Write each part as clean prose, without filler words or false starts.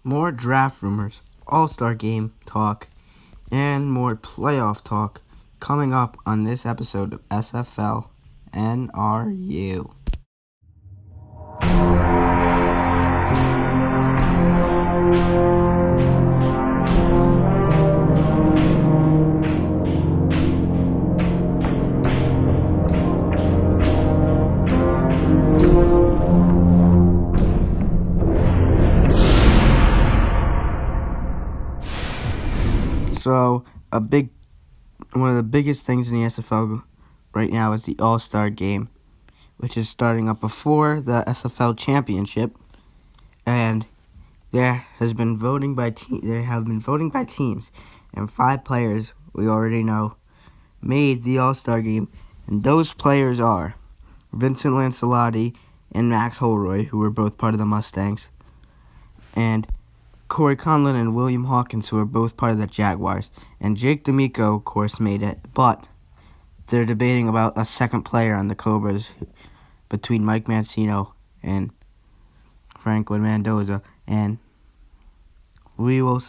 More draft rumors, all-star game talk, and more playoff talk coming up on this episode of SFL N.R.U. So, one of the biggest things in the SFL right now is the All-Star Game, which is starting up before the SFL Championship, and there have been voting by teams, and 5 players we already know made the All-Star Game, and those players are Vincent Lancelotti and Max Holroyd, who were both part of the Mustangs, and Corey Conlon and William Hawkins, who are both part of the Jaguars. And Jake D'Amico, of course, made it, but they're debating about a second player on the Cobras between Mike Mancino and Franklin Mendoza, and we will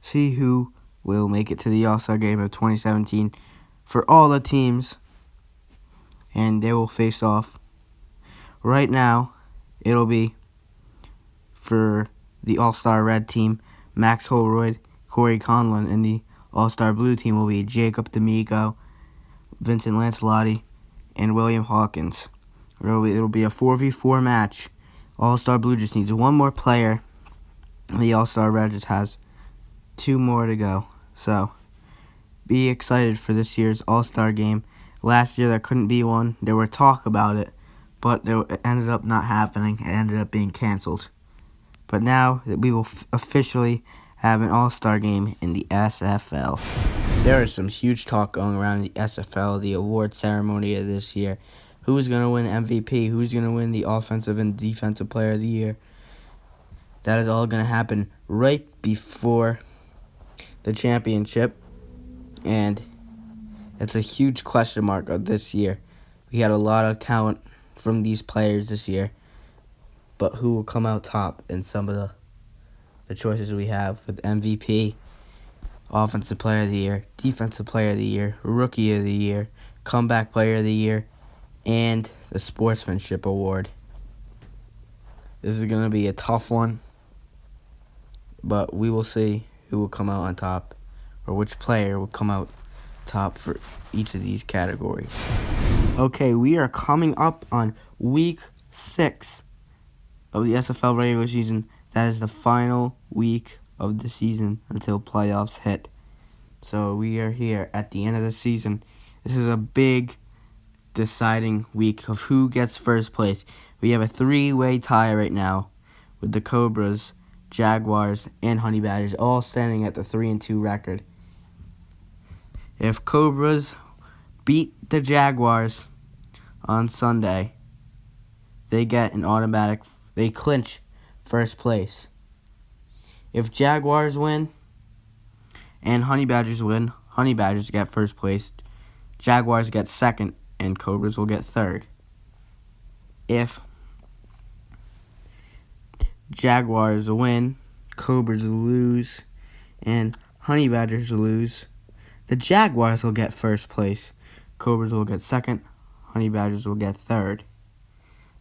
see who will make it to the All-Star Game of 2017 for all the teams, and they will face off. Right now, it'll be for the All-Star Red team, Max Holroyd, Corey Conlon, and the All-Star Blue team will be Jacob D'Amico, Vincent Lancelotti, and William Hawkins. It'll be a 4v4 match. All-Star Blue just needs one more player, and the All-Star Red just has 2 more to go. So, be excited for this year's All-Star Game. Last year there couldn't be one. There were talk about it, but it ended up not happening. It ended up being canceled. But now that we will officially have an All-Star Game in the SFL. There is some huge talk going around the SFL, the award ceremony of this year. Who's going to win MVP? Who's going to win the Offensive and Defensive Player of the Year? That is all going to happen right before the championship. And it's a huge question mark of this year. We had a lot of talent from these players this year. But who will come out top in some of the choices we have with MVP, Offensive Player of the Year, Defensive Player of the Year, Rookie of the Year, Comeback Player of the Year, and the Sportsmanship Award. This is going to be a tough one, but we will see who will come out on top, or which player will come out top for each of these categories. Okay, we are coming up on Week 6 of the SFL regular season. That is the final week of the season until playoffs hit. So we are here at the end of the season. This is a big deciding week of who gets first place. We have a 3-way tie right now with the Cobras, Jaguars, and Honey Badgers all standing at the 3-2 record. If Cobras beat the Jaguars on Sunday, they clinch first place. If Jaguars win and Honey Badgers win, Honey Badgers get first place, Jaguars get second, and Cobras will get third. If Jaguars win, Cobras lose, and Honey Badgers lose, the Jaguars will get first place, Cobras will get second, Honey Badgers will get third.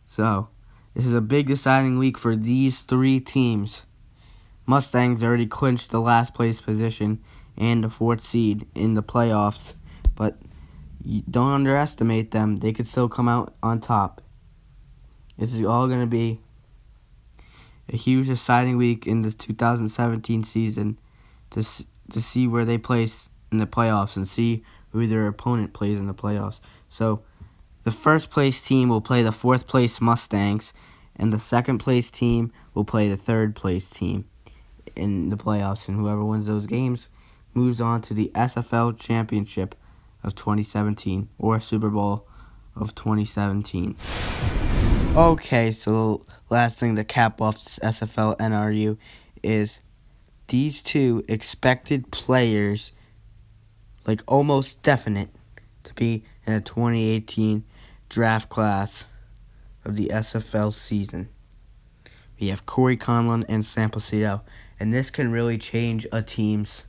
So, this is a big deciding week for these 3 teams. Mustangs already clinched the last place position and the 4th seed in the playoffs, but don't underestimate them. They could still come out on top. This is all going to be a huge deciding week in the 2017 season to see where they place in the playoffs and see who their opponent plays in the playoffs. So, the first place team will play the 4th place Mustangs, and the second place team will play the 3rd place team in the playoffs, and whoever wins those games moves on to the SFL Championship of 2017 or Super Bowl of 2017. Okay, so the last thing to cap off this SFL N.R.U. is these 2 expected players, like almost definite, to be in the 2018 draft class of the SFL season. We have Corey Conlon and Sam Placido. And this can really change a team's,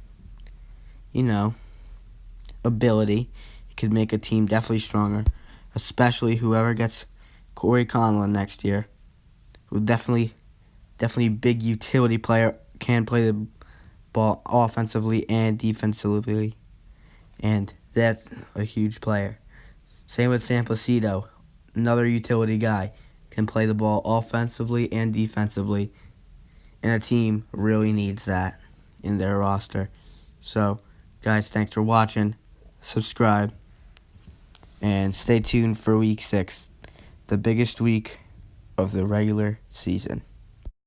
ability. It could make a team definitely stronger, especially whoever gets Corey Conlon next year, who definitely big utility player, can play the ball offensively and defensively, and that's a huge player. Same with Sam Placido, another utility guy, can play the ball offensively and defensively, and a team really needs that in their roster. So, guys, thanks for watching. Subscribe, and stay tuned for Week 6, the biggest week of the regular season.